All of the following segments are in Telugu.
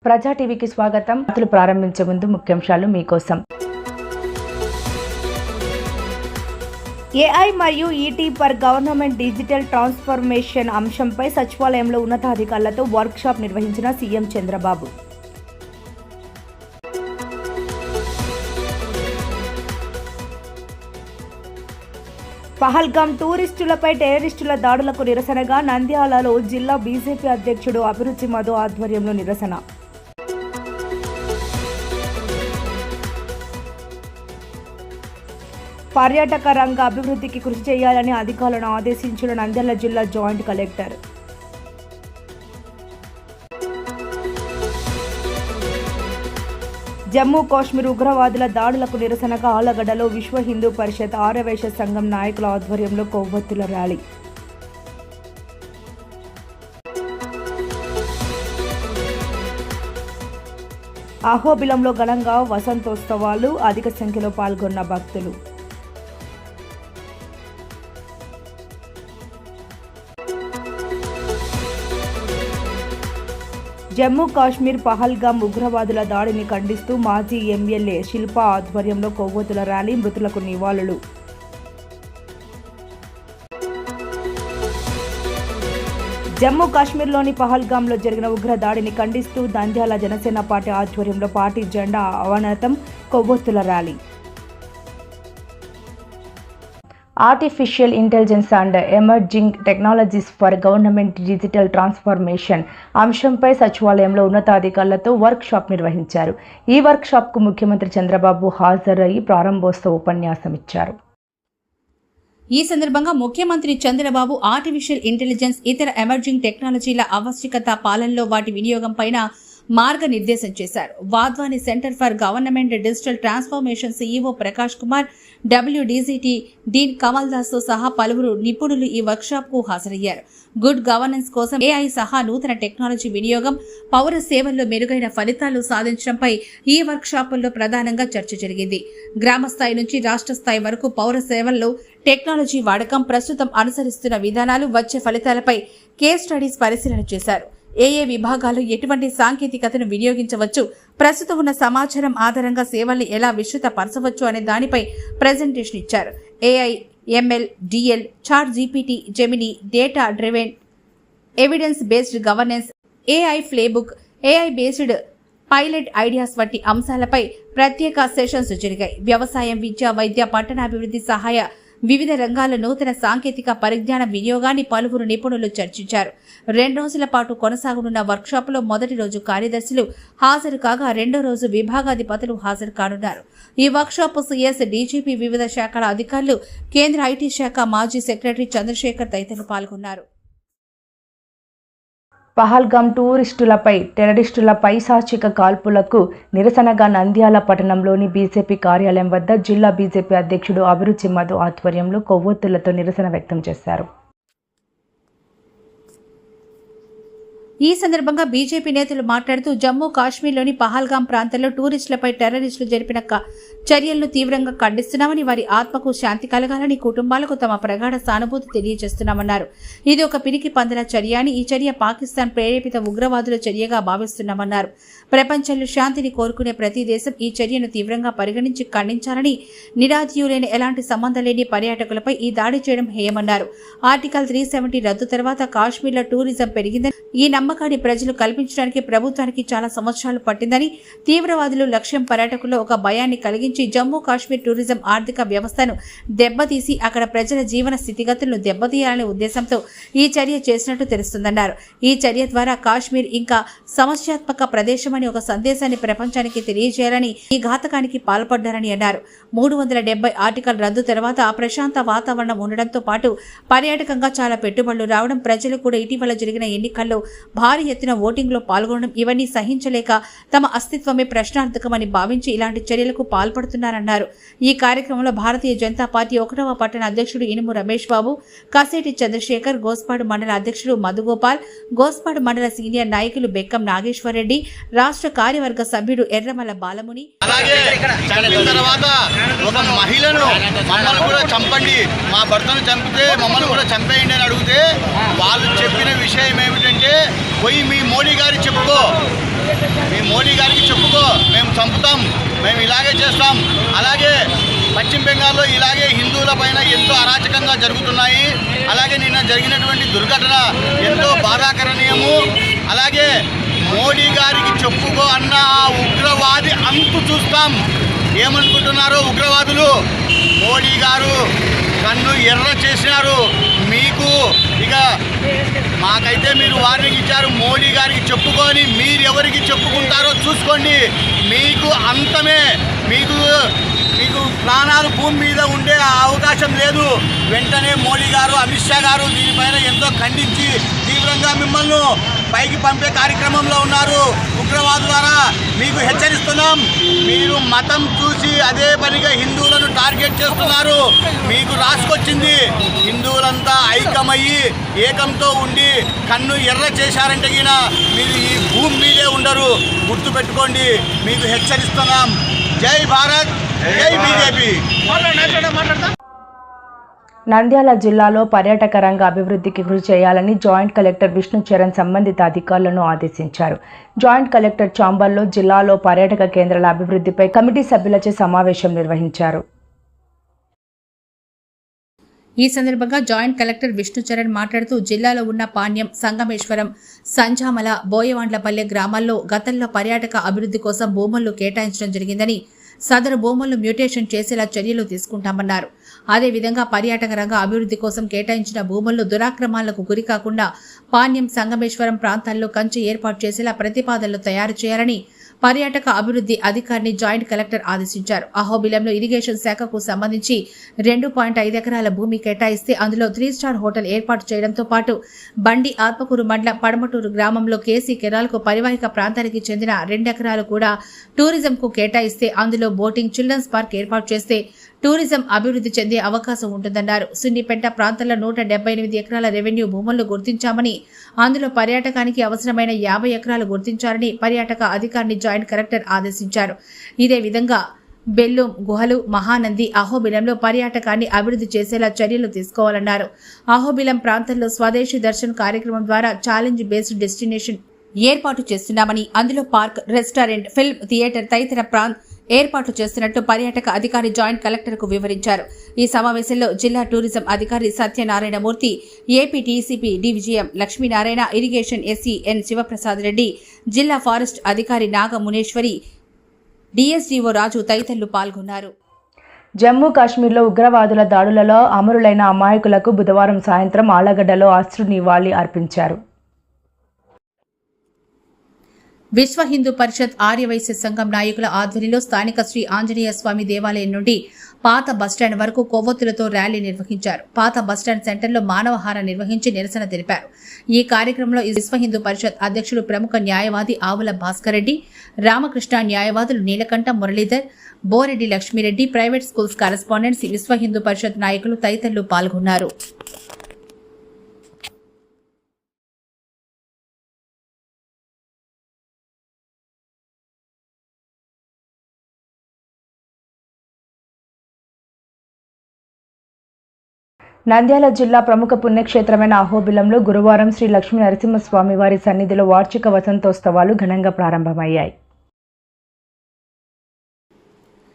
ప్రజా టీవీకి స్వాగతం. వార్తలు ప్రారంభించే ముందు ముఖ్యాంశాలు మీకోసం. ఏఐ మరియు ఈటీ ఫర్ గవర్నమెంట్ డిజిటల్ ట్రాన్స్ఫర్మేషన్ అంశంపై సచివాలయంలో ఉన్నతాధికారులతో వర్క్షాప్ నిర్వహించిన సీఎం చంద్రబాబు. పహల్గాం టూరిస్టులపై టెర్రరిస్టుల దాడులకు నిరసనగా నంద్యాలలో జిల్లా బీజేపీ అధ్యక్షుడు అభిరుచి మధు ఆధ్వర్యంలో నిరసన. పర్యాటక రంగ అభివృద్ధికి కృషి చేయాలని అధికారులను ఆదేశించిన నంద్యాల జిల్లా జాయింట్ కలెక్టర్. జమ్మూ కాశ్మీర్ ఉగ్రవాదుల దాడులకు నిరసనగా ఆలగడ్డలో విశ్వ హిందూ పరిషత్ ఆర్యవైశ్య సంఘం నాయకుల ఆధ్వర్యంలో కొవ్వొత్తుల ర్యాలీ. అహోబిలంలో ఘనంగా వసంతోత్సవాలు, అధిక సంఖ్యలో పాల్గొన్న భక్తులు. జమ్మూ కాశ్మీర్ పహల్గాం ఉగ్రవాదుల దాడిని ఖండిస్తూ మాజీ ఎమ్మెల్యే శిల్ప ఆధ్వర్యంలో కొవ్వొత్తుల ర్యాలీ, మృతులకు నివాళులు. జమ్మూ కాశ్మీర్లోని పహల్గాంలో జరిగిన ఉగ్ర దాడిని ఖండిస్తూ నంద్యాల జనసేన పార్టీ ఆధ్వర్యంలో పార్టీ జెండా అవనతం, కొవ్వొత్తుల rally. Artificial intelligence and emerging technologies for government digital transformation అంశంపై సచివాలయంలో ఉన్నతాధికారులతో వర్క్ షాప్ నిర్వహించారు. ఈ వర్క్ షాప్కు ముఖ్యమంత్రి చంద్రబాబు హాజరయ్యి ప్రారంభోత్సవ ఉపన్యాసం ఇచ్చారు. ఈ సందర్భంగా ముఖ్యమంత్రి చంద్రబాబు ఆర్టిఫిషియల్ ఇంటెలిజెన్స్, ఇతర ఎమర్జింగ్ టెక్నాలజీల ఆవశ్యకత, పాలనలో వాటి వినియోగం పైన మార్గనిర్దేశం చేశారు. Wadhwani centre for government digital transformation CEO Prakash Kumar, WDGT dean Kamal Das తో సహా పలువురు నిపుణులు ఈ వర్క్షాప్ కు హాజరయ్యారు. గుడ్ గవర్నెన్స్ కోసం ఏఐ సహా నూతన టెక్నాలజీ వినియోగం, పౌర సేవల్లో మెరుగైన ఫలితాలు సాధించడంపై ఈ వర్క్షాపుల్లో ప్రధానంగా చర్చ జరిగింది. గ్రామ స్థాయి నుంచి రాష్ట్ర స్థాయి వరకు పౌర సేవల్లో టెక్నాలజీ వాడకం, ప్రస్తుతం అనుసరిస్తున్న విధానాలు, వచ్చే ఫలితాలపై కేస్ స్టడీస్ పరిశీలన చేశారు. ఏ విభాగాలు ఎటువంటి సాంకేతికతను వినియోగించవచ్చు, ప్రస్తుతం ఉన్న సమాచారం ఆధారంగా సేవల్ని ఎలా విస్తృతపరచవచ్చు అనే దానిపై ప్రెజెంటేషన్ ఇచ్చారు. AI, ML, DL, chat GPT, Gemini, data driven, evidence based governance, AI playbook, AI based pilot ideas వంటి అంశాలపై ప్రత్యేక సెషన్స్ జరిగాయి. వ్యవసాయం, విద్య, వైద్య, పట్టణాభివృద్ధి సహాయ వివిధ రంగాల నూతన సాంకేతిక పరిజ్ఞాన వినియోగాన్ని పలువురు నిపుణులు చర్చించారు. 2 రోజుల పాటు కొనసాగనున్న వర్క్షాప్లో మొదటి రోజు కార్యదర్శులు హాజరు కాగా, రెండో రోజు విభాగాధిపతులు హాజరు కానున్నారు. ఈ వర్క్షాప్ సీఎస్, డీజీపీ, వివిధ శాఖల అధికారులు, కేంద్ర ఐటీ శాఖ మాజీ సెక్రటరీ చంద్రశేఖర్ తదితరులు పాల్గొన్నారు. పహల్గాం టూరిస్టులపై టెర్రరిస్టుల పైశాచిక కాల్పులకు నిరసనగా నంద్యాల పట్టణంలోని బీజేపీ కార్యాలయం వద్ద జిల్లా బీజేపీ అధ్యక్షుడు అభిరుచి మధు ఆధ్వర్యంలో కొవ్వొత్తులతో నిరసన వ్యక్తం చేశారు. ఈ సందర్భంగా బీజేపీ నేతలు మాట్లాడుతూ, జమ్మూ కాశ్మీర్లోని పహల్గాం ప్రాంతంలో టూరిస్టులపై టెర్రరిస్టులు జరిపిన చర్యలను తీవ్రంగా ఖండిస్తున్నామని, వారి ఆత్మకు శాంతి కలగాలని కుటుంబాలకు తమ ప్రగాఢ సానుభూతి తెలియజేస్తున్నామన్నారు. ఇది ఒక పిరికి పందల చర్య అని, ఈ చర్య పాకిస్తాన్ ప్రేరేపిత ఉగ్రవాదుల చర్యగా భావిస్తున్నామన్నారు. ప్రపంచంలో శాంతిని కోరుకునే ప్రతి దేశం ఈ చర్యను తీవ్రంగా పరిగణించి ఖండించాలని, నిరాధీయులైన ఎలాంటి సంబంధం లేని పర్యాటకులపై ఈ దాడి చేయడం హేయమన్నారు. ఆర్టికల్ 370 రద్దు తర్వాత కాశ్మీర్లో టూరిజం పెరిగిందని, ఈ నమ్మకాన్ని ప్రజలు కల్పించడానికి ప్రభుత్వానికి చాలా సంవత్సరాలు పట్టిందని, తీవ్రవాదులు లక్ష్యం పర్యాటకుల్లో ఒక భయాన్ని కలిగించి జమ్మూ కాశ్మీర్ టూరిజం ఆర్థిక వ్యవస్థను దెబ్బతీసి అక్కడ ప్రజల జీవన స్థితిగతులను దెబ్బతీయాలనే ఉద్దేశంతో ఈ చర్య చేసినట్టు తెలుస్తుందన్నారు. ఈ చర్య ద్వారా కాశ్మీర్ ఇంకా సమస్యాత్మక ప్రదేశమని ఒక సందేశాన్ని ప్రపంచానికి తెలియజేయాలని ఈ ఘాతకానికి పాల్పడ్డారని అన్నారు. 370 ఆర్టికల్ రద్దు తర్వాత ప్రశాంత వాతావరణం ఉండడంతో పాటు పర్యాటకంగా చాలా పెట్టుబడులు రావడం, ప్రజలు కూడా ఇటీవల జరిగిన ఎన్నికల్లో భారీ ఎత్తున ఓటింగ్లో పాల్గొనడం, ఇవన్నీ సహించలేక తమ అస్తిత్వమే ప్రశ్నార్థకమని భావించి ఇలాంటి చర్యలకు పాల్పడుతున్నారన్నారు. ఈ కార్యక్రమంలో భారతీయ జనతా పార్టీ 1వ పట్టణ అధ్యక్షుడు ఇనుము రమేష్ బాబు, కాసేటి చంద్రశేఖర్, గోస్పాడు మండల అధ్యక్షుడు మధుగోపాల్, గోస్పాడు మండల సీనియర్ నాయకులు బెక్కం నాగేశ్వరరెడ్డి, రాష్ట్ర కార్యవర్గ సభ్యుడు ఎర్రమల బాలముని. ఒక మహిళను మమ్మల్ని కూడా చంపండి, మా భర్తను చంపితే మమ్మల్ని కూడా చంపేయండి అని అడిగితే వాళ్ళు చెప్పిన విషయం ఏమిటంటే పోయి మీ మోడీ గారికి చెప్పుకో, మీ మోడీ గారికి చెప్పుకో, మేము చంపుతాం, మేము ఇలాగే చేస్తాం. అలాగే పశ్చిమ బెంగాల్లో ఇలాగే హిందువుల పైన ఎంతో అరాచకంగా జరుగుతున్నాయి. అలాగే నిన్న జరిగినటువంటి దుర్ఘటన ఎంతో బాధాకరణీయము. అలాగే మోడీ గారికి చెప్పుకో అన్న ఆ ఉగ్రవాది అంతు చూస్తాం. ఏమనుకుంటున్నారో ఉగ్రవాదులు, మోడీ గారు కన్ను ఎర్ర చేసినారు మీకు. ఇక మాకైతే మీరు వార్నింగ్ ఇచ్చారు, మోడీ గారికి చెప్పుకొని మీరు ఎవరికి చెప్పుకుంటారో చూసుకోండి. మీకు అంతమే, మీకు ప్రాణాలు భూమి మీద ఉండే అవకాశం లేదు. వెంటనే మోడీ గారు, అమిత్ షా గారు దీనిపైన ఎంతో ఖండించి తీవ్రంగా మిమ్మల్ని పైకి పంపే కార్యక్రమంలో ఉన్నారు. ఉగ్రవాదులారా మీకు హెచ్చరిస్తున్నాం, మీరు మతం చూసి అదే పనిగా హిందువులను టార్గెట్ చేస్తున్నారు. మీకు రాసుకొచ్చింది. హిందువులంతా ఐక్యమయ్యి ఏకంతో ఉండి కన్ను ఎర్ర చేశారంటే గిన మీరు ఈ భూమి మీదే ఉండరు. గుర్తుపెట్టుకోండి, మీకు హెచ్చరిస్తున్నాం. జై భారత్, జై బీజేపీ. నంద్యాల జిల్లాలో పర్యాటక రంగ అభివృద్ధికి కృషి చేయాలని జాయింట్ కలెక్టర్ విష్ణు చరణ్ సంబంధిత అధికారులను ఆదేశించారు. జాయింట్ కలెక్టర్ చాంబర్లో జిల్లాలో పర్యాటక కేంద్రాల అభివృద్ధిపై కమిటీ సభ్యులచే సమావేశం నిర్వహించారు. ఈ సందర్భంగా జాయింట్ కలెక్టర్ విష్ణు చరణ్ మాట్లాడుతూ జిల్లాలో ఉన్న పాణ్యం, సంగమేశ్వరం, సంజామల, బోయవాండ్లపల్లె గ్రామాల్లో గతంలో పర్యాటక అభివృద్ధి కోసం భూములను కేటాయించడం జరిగిందని, సదరు భూములను మ్యూటేషన్ చేసేలా చర్యలు తీసుకుంటామన్నారు. అదేవిధంగా పర్యాటక రంగ అభివృద్ధి కోసం కేటాయించిన భూములను దురాక్రమాలకు గురికాకుండా పాణ్యం, సంగమేశ్వరం ప్రాంతాల్లో కంచె ఏర్పాటు చేసేలా ప్రతిపాదనలు తయారు చేయాలని పర్యాటక అభివృద్ధి అధికారిని జాయింట్ కలెక్టర్ ఆదేశించారు. అహోబిలంలో ఇరిగేషన్ శాఖకు సంబంధించి 2.5 ఎకరాల భూమి కేటాయిస్తే అందులో 3 స్టార్ హోటల్ ఏర్పాటు చేయడంతో పాటు బండి ఆత్మకూరు మండలం పడమటూరు గ్రామంలో కేసీ కెనాల్కు పరివాహిక ప్రాంతానికి చెందిన 2 ఎకరాలు కూడా టూరిజంకు కేటాయిస్తే అందులో బోటింగ్, చిల్డ్రన్స్ పార్క్ ఏర్పాటు చేస్తే టూరిజం అభివృద్ధి చెందే అవకాశం ఉంటుందన్నారు. సున్నిపెంట ప్రాంతంలో 178 ఎకరాల రెవెన్యూ భూములను గుర్తించామని, అందులో పర్యాటకానికి అవసరమైన 50 ఎకరాలు గుర్తించాలని పర్యాటక అధికారిని జాయింట్ కలెక్టర్ ఆదేశించారు. ఇదే విధంగా బెల్లూం గుహలు, మహానంది, అహోబిలంలో పర్యాటకాన్ని అభివృద్ధి చేసేలా చర్యలు తీసుకోవాలన్నారు. అహోబిలం ప్రాంతంలో స్వదేశీ దర్శన్ కార్యక్రమం ద్వారా ఛాలెంజ్ బేస్డ్ డెస్టినేషన్ ఏర్పాటు చేస్తున్నామని, అందులో పార్క్, రెస్టారెంట్, ఫిల్మ్ థియేటర్ తదితర ఏర్పాట్లు చేస్తున్నట్టు పర్యాటక అధికారి జాయింట్ కలెక్టర్కు వివరించారు. ఈ సమావేశంలో జిల్లా టూరిజం అధికారి Satyanarayanamurthy, AP TCP DVGM Lakshminarayana, irrigation SE N Shivaprasad Reddy, జిల్లా ఫారెస్ట్ అధికారి నాగ మునేశ్వరి, డిఎస్డీఓ రాజు తదితరులు పాల్గొన్నారు. జమ్మూ కాశ్మీర్లో ఉగ్రవాదుల దాడులలో అమరులైన అమాయకులకు బుధవారం సాయంత్రం ఆళ్లగడ్డలో అశ్రు నివాళి అర్పించారు. విశ్వ హిందూ పరిషత్ ఆర్యవైశ్య సంఘం నాయకుల ఆధ్వర్యంలో స్థానిక శ్రీ ఆంజనేయ స్వామి దేవాలయం నుండి పాత బస్టాండ్ వరకు కొవ్వొత్తులతో ర్యాలీ నిర్వహించారు. పాత బస్టాండ్ సెంటర్లో మానవహారం నిర్వహించి నిరసన తెలిపారు. ఈ కార్యక్రమంలో విశ్వ హిందూ పరిషత్ అధ్యక్షులు, ప్రముఖ న్యాయవాది ఆవుల భాస్కర్ రెడ్డి, రామకృష్ణ, న్యాయవాదులు Neelakanta, Muralidhar, Boreddy Lakshmireddy, private schools correspondents, Vishwa Hindu పరిషత్ నాయకులు తదితరులు పాల్గొన్నారు. నంద్యాల జిల్లా ప్రముఖ పుణ్యక్షేత్రమైన అహోబిలంలో గురువారం శ్రీ లక్ష్మీ నరసింహస్వామి వారి సన్నిధిలో వార్షిక వసంతోత్సవాలు ఘనంగా ప్రారంభమయ్యాయి.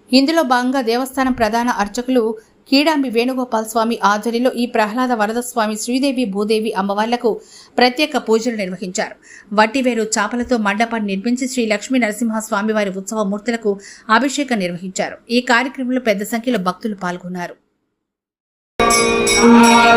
ఇందులో భాగంగా దేవస్థానం ప్రధాన అర్చకులు కీడాంబి వేణుగోపాల్ స్వామి ఆధ్వర్యంలో ఈ ప్రహ్లాద వరదస్వామి, శ్రీదేవి, భూదేవి అమ్మవార్లకు ప్రత్యేక పూజలు నిర్వహించారు. వట్టివేరు చాపలతో మండపాన్ని నిర్మించి శ్రీ లక్ష్మీ నరసింహస్వామి వారి ఉత్సవ మూర్తులకు అభిషేకం నిర్వహించారు. ఈ కార్యక్రమంలో పెద్ద సంఖ్యలో భక్తులు పాల్గొన్నారు. Yeah.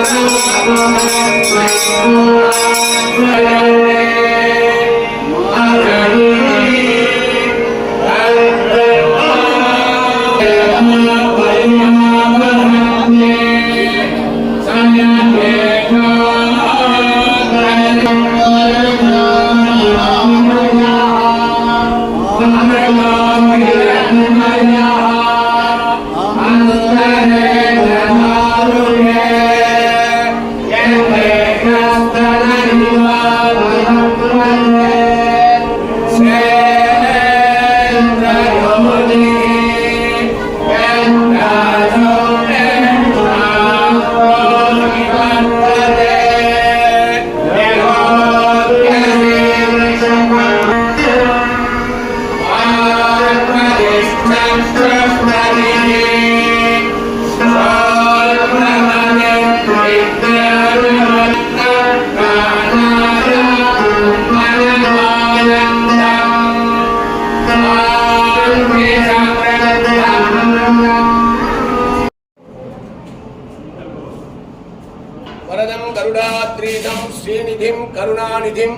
వరదం గరుడాద్రీశం శ్రీనిధిం కరుణానిధిం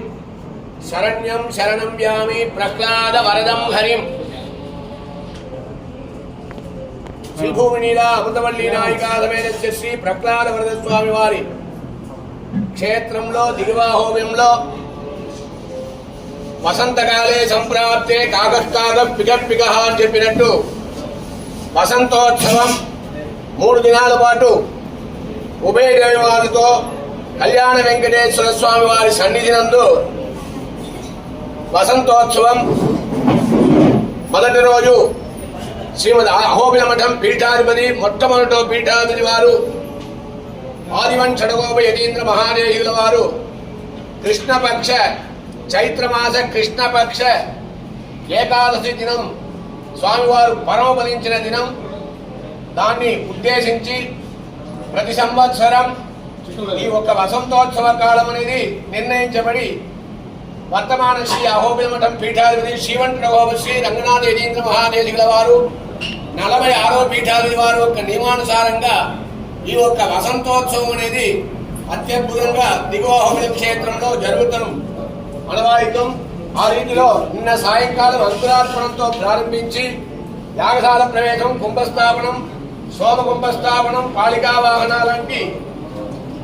శరణ్యం శరణం యామి ప్రహ్లాద వరదం హరిం. శ్రీభూమినీల అమృతవల్లి నాయికా సమేత శ్రీ ప్రహ్లాద వరద స్వామి వారి క్షేత్రంలో దిగువాహోమ్యంలో వసంతకాలే సంప్రాప్తే కాగస్కాగ పిగ అని చెప్పినట్టు వసంతోత్సవం 3 దినాల పాటు ఉభయ దేవాలతో కళ్యాణ వెంకటేశ్వర స్వామి వారి సన్నిధి నందు వసంతోత్సవం మొదటి రోజు శ్రీమద్ అహోబిల మఠం పీఠాధిపతి మొట్టమొదటి పీఠాధిపతి వారు ఆదివన్ షడగోప యతీంద్ర మహాదేశుల వారు కృష్ణపక్ష చైత్రమాస కృష్ణపక్ష ఏకాదశి దినం స్వామివారు పరమపదించిన దినం. దాన్ని ఉద్దేశించి ప్రతి సంవత్సరం ఈ ఒక్క వసంతోత్సవ కాలం అనేది నిర్ణయించబడి వర్తమాన శ్రీ అహోబిల మఠం పీఠాధిపతి శ్రీవంటగోప శ్రీ రంగనాథ యతీంద్ర మహాదేశుల వారు 46వ పీఠాధిపతి వారు యొక్క నియమానుసారంగా ఈ ఒక్క వసంతోత్సవం అనేది అత్యద్భుతంగా దిగువ అహోబిల క్షేత్రంలో జరుగుతాం అనవాయితం. ఆ రీతిలో నిన్న సాయంకాలం అంకురార్పణంతో ప్రారంభించి యాగశాల ప్రవేశం, కుంభస్థాపనం, సోమ కుంభస్థాపనం, పాలికా వాహనాలంటి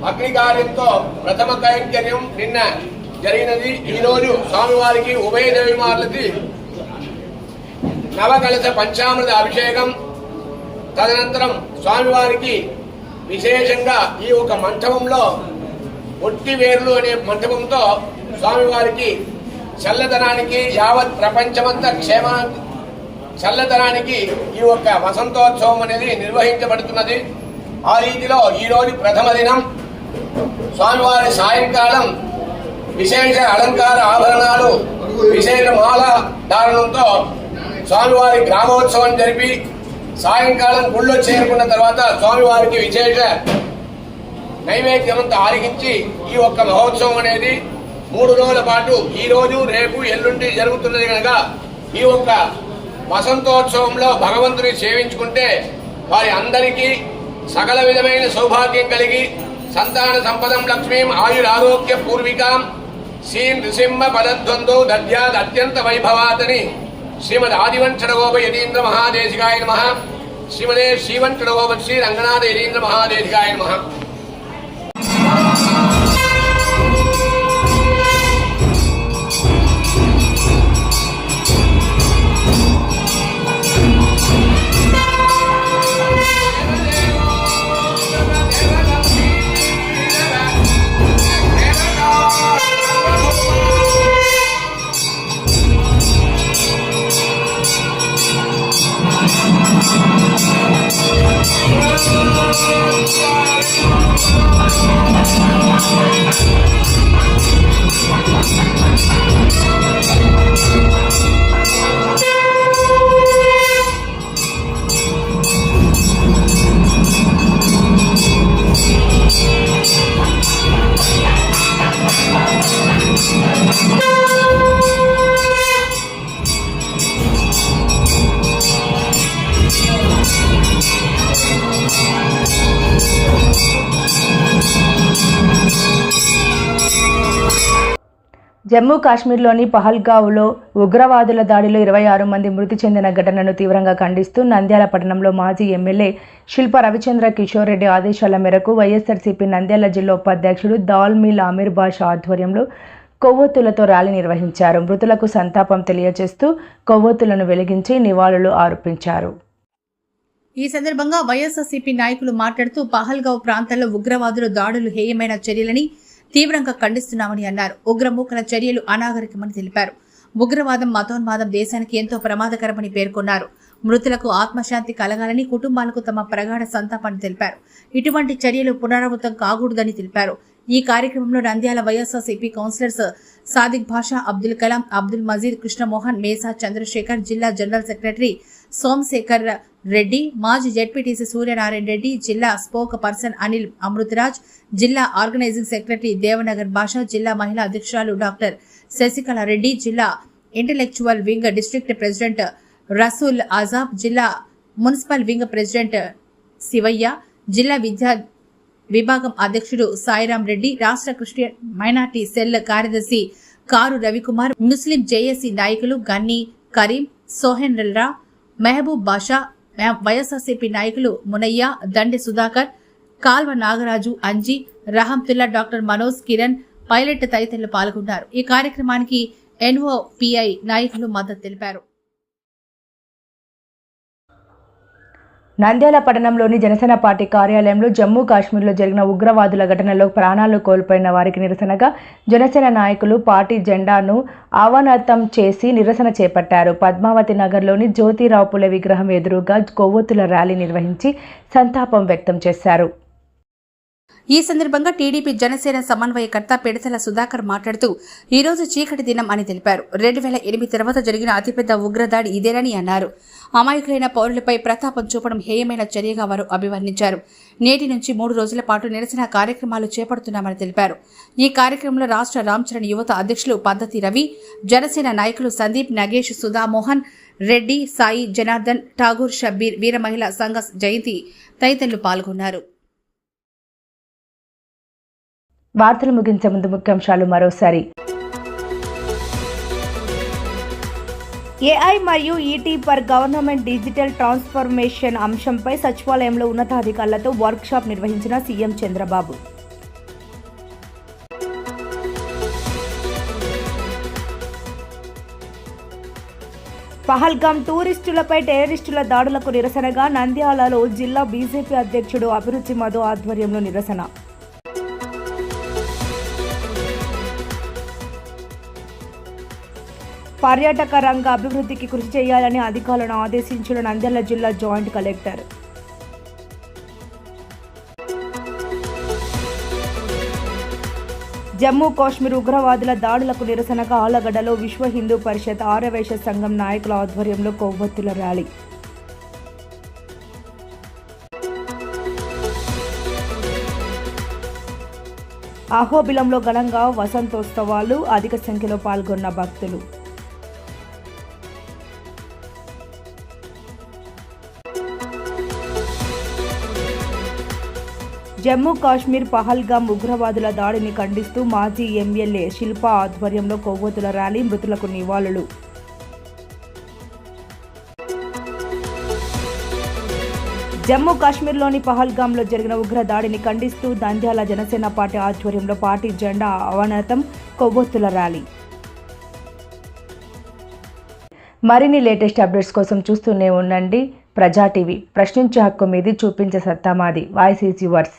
అగ్ని కార్యంతో ప్రథమ కైంకర్యం నిన్న జరిగినది. ఈరోజు స్వామివారికి ఉభయ దేవిమార్లకి నవకలశ పంచామృత అభిషేకం. తదనంతరం స్వామివారికి విశేషంగా ఈ ఒక మంటపంలో ఒట్టి వేర్లు అనే మంటపంతో స్వామివారికి చల్లదనానికి యావత్ ప్రపంచమంతా చల్లదనానికి ఈ ఒక్క వసంతోత్సవం అనేది నిర్వహించబడుతున్నది. ఆ రీతిలో ఈరోజు ప్రథమ దినం స్వామివారి సాయంకాలం విశేష అలంకార ఆభరణాలు, విశేష మాల ధారణంతో స్వామివారి గ్రామోత్సవం జరిపి సాయంకాలం గుళ్ళో చేరుకున్న తర్వాత స్వామివారికి విశేష నైవేద్యమంతా ఆరగించి ఈ ఒక్క మహోత్సవం అనేది 3 రోజుల పాటు ఈ రోజు రేపు ఎల్లుండి జరుగుతున్నది కనుక ఈ ఒక్క వసంతోత్సవంలో భగవంతుని సేవించుకుంటే వారి అందరికీ సకల విధమైన సౌభాగ్యం కలిగి సంతాన సంపదం లక్ష్మీం ఆయురారోగ్య పూర్వికాం శ్రీం నృసింహ పదద్వందో దద్యాద్ అత్యంత వైభవాతని శ్రీమద్ ఆదివన్ షడగోప యతీంద్ర మహాదేశికాయ నమః. శ్రీమదే శ్రీవన్ షడగోప శ్రీ రంగనాథ యతీంద్ర మహాదేశికాయ నమః. జమ్మూ కాశ్మీర్లోని పహల్గావ్లో ఉగ్రవాదుల దాడిలో 26 మంది మృతి చెందిన ఘటనను తీవ్రంగా ఖండిస్తూ నంద్యాల పట్టణంలో మాజీ ఎమ్మెల్యే శిల్ప రవిచంద్ర కిషోర్ రెడ్డి ఆదేశాల మేరకు వైఎస్ఆర్సీపీ నంద్యాల జిల్లా ఉపాధ్యక్షుడు దాల్మిల్ అమీర్ బాషా ఆధ్వర్యంలో కొవ్వొత్తులతో ర్యాలీ నిర్వహించారు. మృతులకు సంతాపం తెలియజేస్తూ కొవ్వొత్తులను వెలిగించి నివాళులు అర్పించారు. ఈ సందర్భంగా వైఎస్ఆర్సీపీ నాయకులు మాట్లాడుతూ పహల్గావ్ ప్రాంతంలో ఉగ్రవాదుల దాడులు హేయమైన చర్యలని తీవ్రంగా ఖండిస్తున్నామని అన్నారు. ఉగ్రమూకల చర్యలు అనాగరికమని తెలిపారు. ఉగ్రవాదం, మతోన్మాదం దేశానికి ఎంతో ప్రమాదకరమని పేర్కొన్నారు. మృతులకు ఆత్మశాంతి కలగాలని కుటుంబాలకు తమ ప్రగాఢ సంతాపాన్ని తెలిపారు. ఇటువంటి చర్యలు పునరావృతం కాకూడదని తెలిపారు. ఈ కార్యక్రమంలో నంద్యాల వైఎస్ఆర్సీపీ కౌన్సిలర్స్ సాదిక్ భాషా, అబ్దుల్ కలాం, అబ్దుల్ మజీద్, కృష్ణమోహన్, మేసా చంద్రశేఖర్, జిల్లా జనరల్ సెక్రటరీ సోమశేఖర్ రెడ్డి, మాజీ జెడ్పీటీసీ సూర్యనారాయణ రెడ్డి, జిల్లా స్పోక్ పర్సన్ అనిల్ అమృతరాజ్, జిల్లా ఆర్గనైజింగ్ సెక్రటరీ దేవనగర్ భాష, జిల్లా మహిళా అధ్యక్షురాలు డాక్టర్ శశికళ రెడ్డి, జిల్లా intellectual wing district president Rasool Azab, జిల్లా మున్సిపల్ వింగ్ ప్రెసిడెంట్ శివయ్య, జిల్లా విద్యా విభాగం అధ్యక్షుడు సాయిరాం రెడ్డి, రాష్ట్ర క్రిస్టియన్ మైనార్టీ సెల్ కార్యదర్శి కారు రవికుమార్, ముస్లిం జేఏసీ నాయకులు గన్నీ కరీం, సోహెన్రా, మెహబూబ్ బాషా, వైఎస్ఆర్సీపీ నాయకులు మునయ్య, దండి సుధాకర్, కాల్వ నాగరాజు, అంజీ, రహంతుల్లా, డాక్టర్ మనోజ్, కిరణ్, పైలట్ తదితరులు పాల్గొన్నారు. ఈ కార్యక్రమానికి ఎన్ఓపిఐ నాయకులు మద్దతు తెలిపారు. నంద్యాల పట్టణంలోని జనసేన పార్టీ కార్యాలయంలో జమ్మూ కాశ్మీర్లో జరిగిన ఉగ్రవాదుల ఘటనలో ప్రాణాలు కోల్పోయిన వారికి నిరసనగా జనసేన నాయకులు పార్టీ జెండాను అవనతం చేసి నిరసన చేపట్టారు. పద్మావతి నగర్లోని జ్యోతిరావు పులే విగ్రహం ఎదురుగా కొవ్వొత్తుల ర్యాలీ నిర్వహించి సంతాపం వ్యక్తం చేశారు. ఈ సందర్భంగా టీడీపీ జనసేన సమన్వయకర్త పిడతల సుధాకర్ మాట్లాడుతూ ఈ రోజు చీకటి దినం అని తెలిపారు. 2008 తర్వాత జరిగిన అతిపెద్ద ఉగ్రదాడి ఇదేనని అన్నారు. అమాయకులైన పౌరులపై ప్రతాపం చూపడం హేయమైన చర్యగా వారు అభివర్ణించారు. నేటి నుంచి 3 రోజుల పాటు నిరసన కార్యక్రమాలు చేపడుతున్నామని తెలిపారు. ఈ కార్యక్రమంలో రాష్ట్ర రామచరణ్ యువత అధ్యక్షులు పద్ధతి రవి, జనసేన నాయకులు సందీప్, నగేష్, సుధామోహన్ రెడ్డి, సాయి, జనార్దన్, ఠాగూర్, షబ్బీర్, వీర మహిళా సంఘ జయంతి తదితరులు పాల్గొన్నారు. వార్తలు ముగించే ముందు ముఖ్యాంశాలు మరోసారి. ఏఐ మరియు ఈటీ ఫర్ గవర్నమెంట్ డిజిటల్ ట్రాన్స్ఫర్మేషన్ అంశంపై సచివాలయంలో ఉన్నతాధికారులతో వర్క్షాప్ నిర్వహించిన సీఎం చంద్రబాబు. పహల్గాం టూరిస్టులపై టెర్రరిస్టుల దాడులకు నిరసనగా నంద్యాలలో జిల్లా బీజేపీ అధ్యక్షుడు అభిరుచి మధు ఆధ్వర్యంలో నిరసన. పర్యాటక రంగ అభివృద్ధికి కృషి చేయాలని అధికారులను ఆదేశించిన నంద్యాల జిల్లా జాయింట్ కలెక్టర్. జమ్మూ కాశ్మీర్ ఉగ్రవాదుల దాడులకు నిరసనగా ఆలగడ్డలో విశ్వ హిందూ పరిషత్ ఆర్యవైశ్య సంఘం నాయకుల ఆధ్వర్యంలో కొవ్వొత్తుల ర్యాలీ. అహోబిలంలో ఘనంగా వసంతోత్సవాలు, అధిక సంఖ్యలో పాల్గొన్న భక్తులు. జమ్మూ కాశ్మీర్ పహల్గాం ఉగ్రవాదుల దాడిని ఖండిస్తూ మాజీ ఎమ్మెల్యే శిల్ప ఆధ్వర్యంలో కొవ్వొత్తుల ర్యాలీ, మృతులకు నివాళులు. జమ్మూ కాశ్మీర్లోని పహల్గాంలో జరిగిన ఉగ్ర దాడిని ఖండిస్తూ నంద్యాల జనసేన పార్టీ ఆధ్వర్యంలో పార్టీ జెండా అవనతం, కొవ్వొత్తుల ర్యాలీ. మరిన్ని లేటెస్ట్ అప్డేట్స్ కోసం చూస్తూనే ఉండండి ప్రజా టీవీ. ప్రశ్నించే హక్కు మీది, చూపించే సత్తా మాది. Voice is yours.